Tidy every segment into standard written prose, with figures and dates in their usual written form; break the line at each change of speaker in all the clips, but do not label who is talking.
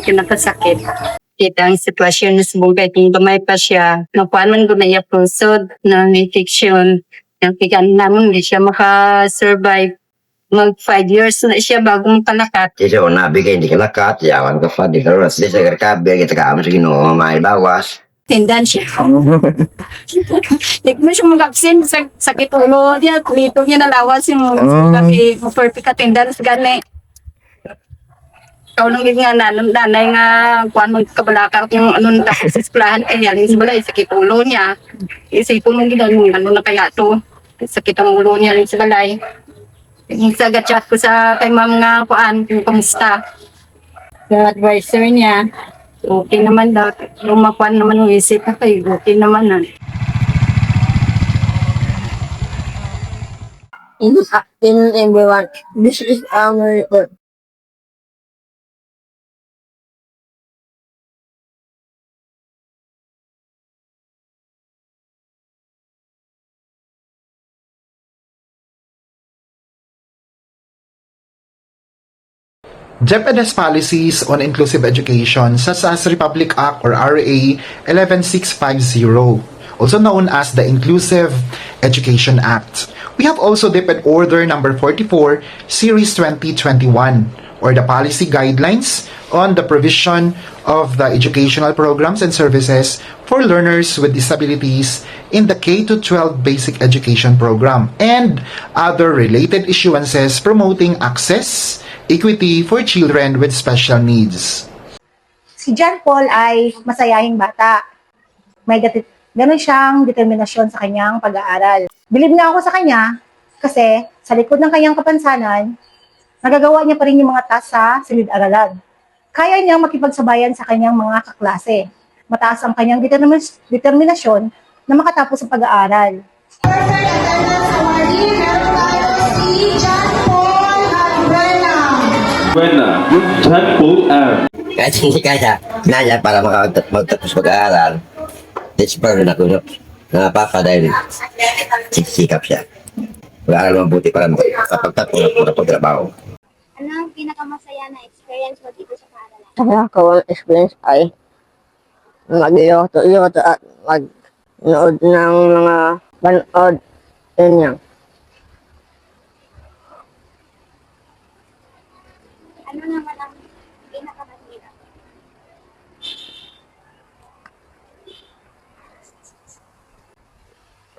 kinakasakit. Kita ang sitwasyon na sa bugay kung gamay pa siya. Nakuha man ko na iya pusod na infection. Nakikaan naman hindi siya makasurvive. Mag 5 years na siya bago makalakat.
Jadi kung nabigay hindi ka lakat, yawan ka pa, di ka rin. Hindi sa karkabe, kita ka sa ginoo, may bawas.
Tindan siya. Hindi mo siya mag-vaccine sa sakit ulo niya. Dito niya nalawas yung perfect ka tindan sa gani. Ikaw lang yung nga nanay nga kuhan magkabalakar kung ano na tapos sa esplahan kaya yung balay sakit ulo niya. Isipon mo ginanong ano na kaya to. Sakit ang ulo niya rin sa balay. Sa chat ko sa kay ma'am nga kuhan kung kamusta. Sa advisor niya, okay naman daw. Lumakuan naman yung isip na kayo, okay naman na.
In everyone, this is our report.
Japanese policies on inclusive education such as Republic Act or RA 11650, also known as the Inclusive Education Act. We have also DepEd Order number 44 Series 2021 or the policy guidelines on the provision of the educational programs and services for learners with disabilities in the K-12 basic education program and other related issuances promoting access, equity for children with special needs.
Si John Paul ay masayahing bata. Ganun siyang determinasyon sa kanyang pag-aaral. Bilib na ako sa kanya kasi sa likod ng kanyang kapansanan, nagagawa niya pa rin yung mga task sa silid-aralan. Kaya niyang makipagsabayan sa kanyang mga kaklase. Mataas ang kanyang determinasyon na makatapos sa pag-aaral.
Perfect attendance awardee, meron tayo si John Paul Albrena.
Buena, John Paul R.
Kahit hindi kaya, naya para magtapos pag-aaral. Desper na ako, napapa dahil sikap siya. Mag-aaral mabuti para makapagtapos na pagtrabaho.
Ano ang pinakamasaya na experience mo dito sa paaralan?
Kaya ako ang experience ay mag-iyoto at mag-nood ng mga panood niya.
Ano naman ang pinakamahirap?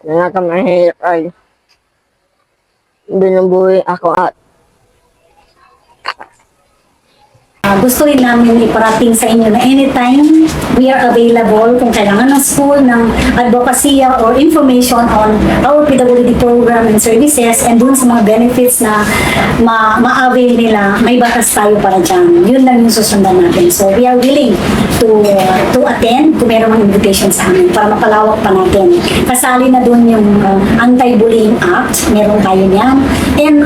Pinakamahirap ay binubuhay ako at
Gusto rin namin iparating sa inyo na anytime we are available kung kailangan ng school ng advocacy or information on our PWD program and services and dun sa mga benefits na ma-avail nila, may batas tayo para dyan. Yun lang yung susundan natin. So we are willing to attend kung meron mga invitation sa amin para mapalawak pa natin. Kasali na dun yung Anti-Bullying Act, meron tayo niyan, and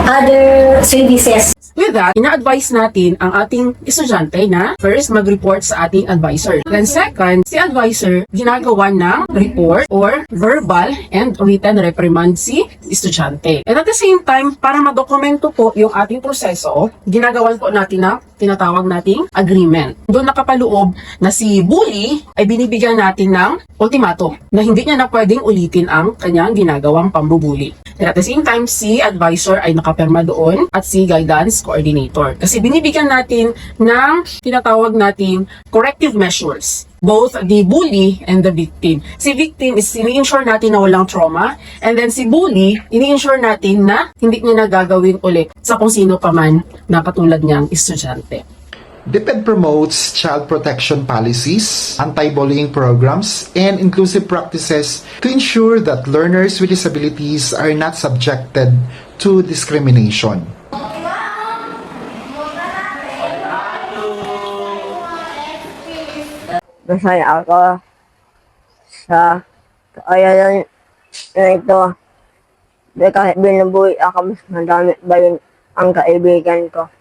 other services.
With that, ina-advise natin ang ating estudyante na first mag-report sa ating advisor. Then second, si advisor ginagawa ng report or verbal and written reprimand si estudyante. And at the same time, para madokumento po yung ating proseso, ginagawan po natin na tinatawag nating agreement. Doon nakapaloob na si bully ay binibigyan natin ng ultimatum na hindi niya na pwedeng ulitin ang kanyang ginagawang pambubuli. And at the same time, si advisor ay nakapirma doon at si guidance coordinator. Kasi binibigyan natin ng tinatawag nating corrective measures, both the bully and the victim. Si victim is ini-ensure natin na walang trauma, and then si bully, ini-ensure natin na hindi niya nagagawin ulit sa kung sino pa man na katulad niyang estudyante.
DepEd promotes child protection policies, anti-bullying programs, and inclusive practices to ensure that learners with disabilities are not subjected to discrimination.
Masaya ako sa kaayahan na ito. Kahit binubuhay ako, mas madami ba yun ang kaibigan ko.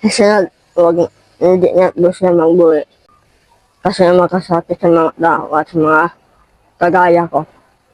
Kasi hindi na gusto magbuhay. Kasi makasakit sa mga tao at sa mga kagaya ko.